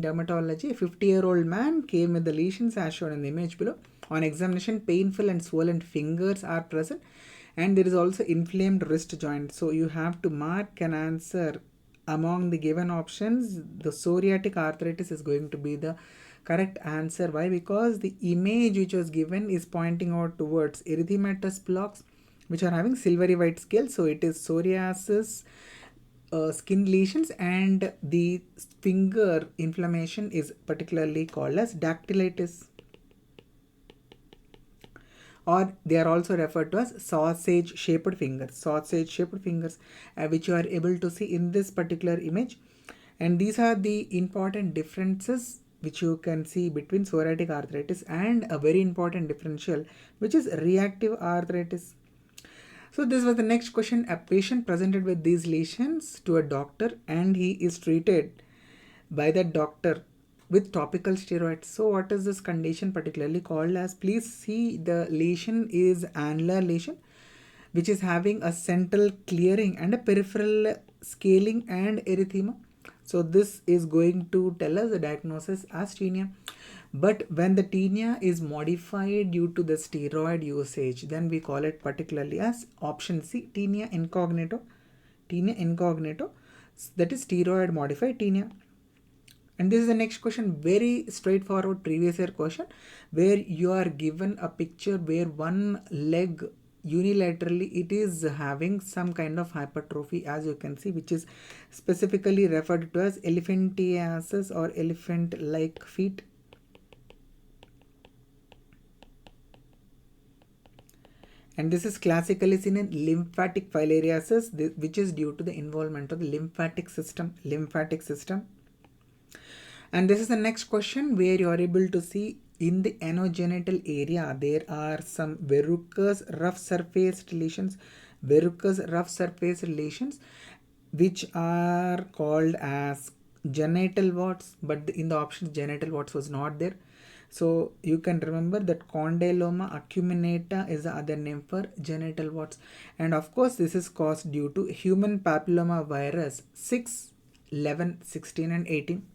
Dermatology, a 50-year-old man came with the lesions as shown in the image below. On examination, painful and swollen fingers are present, and there is also inflamed wrist joint. So you have to mark an answer among the given options. The psoriatic arthritis is going to be the correct answer. Why? Because the image which was given is pointing out towards erythematous plaques which are having silvery white scale. So it is psoriasis, skin lesions, and the finger inflammation is particularly called as dactylitis, or they are also referred to as sausage shaped fingers, which you are able to see in this particular image. And these are the important differences which you can see between psoriatic arthritis and a very important differential which is reactive arthritis. So this was the next question. A patient presented with these lesions to a doctor and he is treated by the doctor with topical steroids. So what is this condition particularly called as? Please see, the lesion is annular lesion which is having a central clearing and a peripheral scaling and erythema. So this is going to tell us the diagnosis as tinea. But when the tinea is modified due to the steroid usage, then we call it particularly as option C, tinea incognito. Tinea incognito, that is steroid modified tinea. And this is the next question, very straightforward previous year question, where you are given a picture where one leg unilaterally it is having some kind of hypertrophy, as you can see, which is specifically referred to as elephantiasis or elephant-like feet. And this is classically seen in lymphatic filariasis, which is due to the involvement of the lymphatic system. And this is the next question, where you are able to see in the anogenital area there are some verrucous rough surface lesions, which are called as genital warts, but in the options genital warts was not there. So you can remember that condyloma acuminata is the other name for genital warts. And of course this is caused due to human papilloma virus 6, 11, 16 and 18.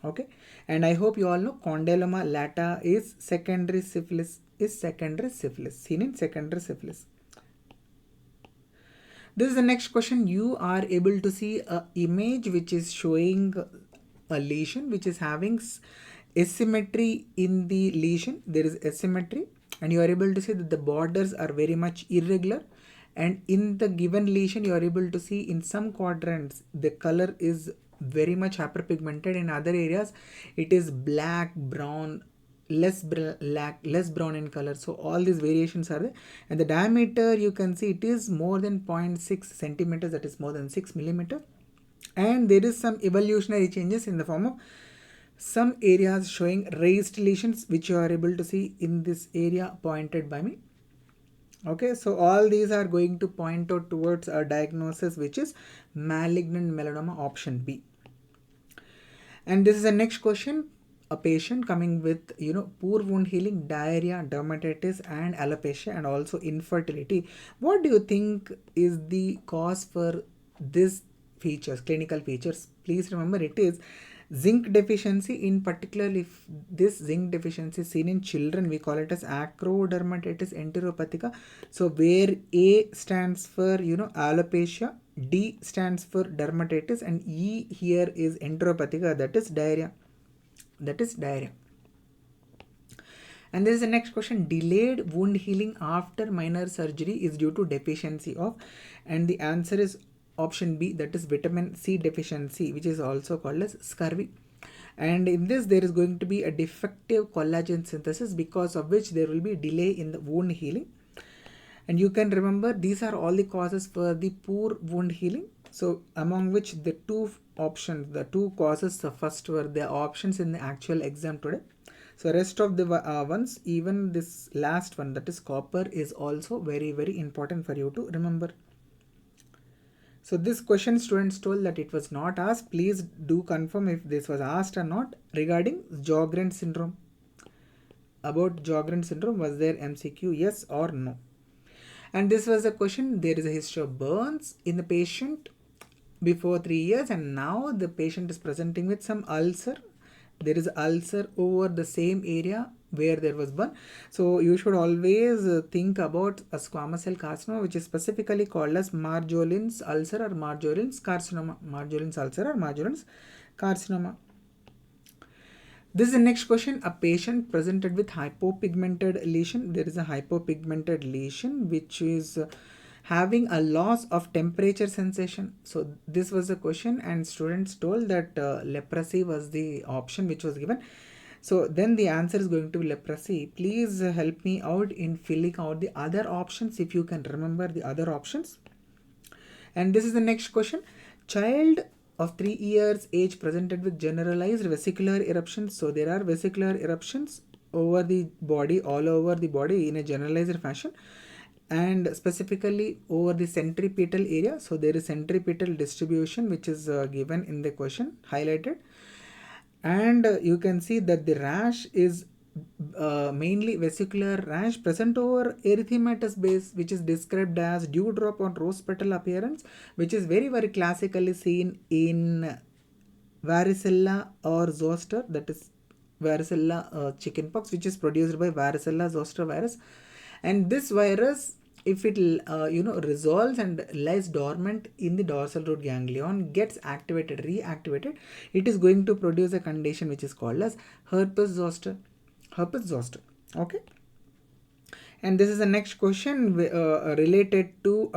Okay, and I hope you all know condyloma lata is secondary syphilis, seen in secondary syphilis. This is the next question. You are able to see a image which is showing a lesion which is having asymmetry in the lesion. There is asymmetry, and you are able to see that the borders are very much irregular, and in the given lesion you are able to see in some quadrants the color is very much hyperpigmented, in other areas it is black, brown, less brown in color. So all these variations are there, and the diameter you can see it is more than 0.6 centimeters, that is more than 6 millimeter. And there is some evolutionary changes in the form of some areas showing raised lesions, which you are able to see in this area pointed by me. Okay, so all these are going to point out towards a diagnosis which is malignant melanoma, option B. And this is the next question. A patient coming with poor wound healing, diarrhea, dermatitis and alopecia, and also infertility. What do you think is the cause for this features, clinical features? Please remember, it is zinc deficiency. In particular, if this zinc deficiency is seen in children, we call it as acrodermatitis enteropathica. So where A stands for alopecia, D stands for dermatitis, and E here is enteropathica, that is diarrhea. And there is the next question. Delayed wound healing after minor surgery is due to deficiency of, and the answer is option B, that is vitamin C deficiency, which is also called as scurvy. And in this there is going to be a defective collagen synthesis, because of which there will be delay in the wound healing. And you can remember these are all the causes for the poor wound healing. So among which the two causes, the first were the options in the actual exam today. So rest of the ones, even this last one, that is copper, is also very, very important for you to remember. So this question students told that it was not asked. Please do confirm if this was asked or not. Regarding Sjogren syndrome. About Sjogren syndrome, was there MCQ, yes or no? And this was a question. There is a history of burns in the patient before 3 years, and now the patient is presenting with some ulcer there is ulcer over the same area where there was burn. So you should always think about a squamous cell carcinoma, which is specifically called as Marjolin's ulcer or Marjolin's carcinoma. Marjolin's ulcer or Marjolin's carcinoma. This is the next question. A patient presented with hypopigmented lesion. There is a hypopigmented lesion which is having a loss of temperature sensation. So this was the question, and students told that leprosy was the option which was given. So then the answer is going to be leprosy. Please help me out in filling out the other options if you can remember the other options. And this is the next question. Child of 3 years age presented with generalized vesicular eruptions. So there are vesicular eruptions over the body, all over the body in a generalized fashion, and specifically over the centripetal area. So there is centripetal distribution which is given in the question, highlighted. And you can see that the rash is mainly vesicular rash present over erythematous base, which is described as dewdrop on rose petal appearance, which is very classically seen in varicella or zoster, that is varicella chickenpox, which is produced by varicella zoster virus. And this virus, if it resolves and lies dormant in the dorsal root ganglion, gets reactivated, it is going to produce a condition which is called as herpes zoster. Okay. And this is the next question related to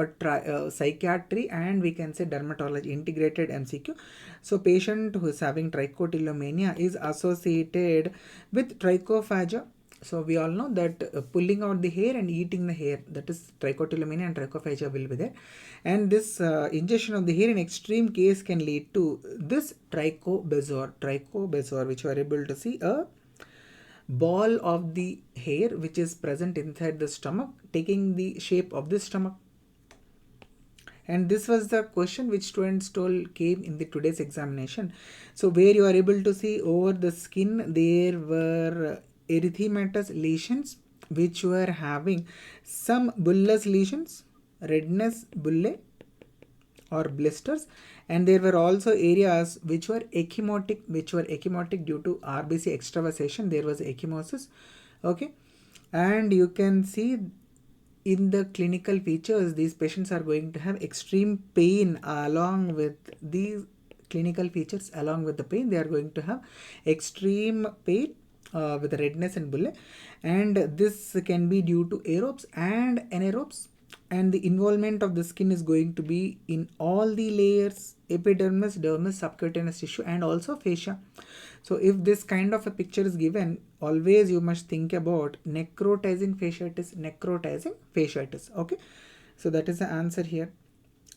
psychiatry, and we can say dermatology, integrated MCQ. So patient who is having trichotillomania is associated with trichophagia. So we all know that pulling out the hair and eating the hair, that is trichotillomania, and trichophagia will be there. And this ingestion of the hair in extreme case can lead to this trichobezoar, which you are able to see a ball of the hair which is present inside the stomach, taking the shape of the stomach. And this was the question which students told came in the today's examination. So where you are able to see over the skin there were erythematous lesions which were having some bullous lesions, redness, bullae or blisters, and there were also areas which were ecchymotic, due to RBC extravasation. There was ecchymosis. Okay, and you can see in the clinical features, these patients are going to have extreme pain along with these clinical features. Along with the pain, they are going to have extreme pain with redness and bullae, and this can be due to aerobes and anaerobes. And the involvement of the skin is going to be in all the layers: epidermis, dermis, subcutaneous tissue, and also fascia. So if this kind of a picture is given, always you must think about necrotizing fasciitis. Okay, so that is the answer here.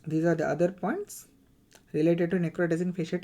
These are the other points related to necrotizing fasciitis.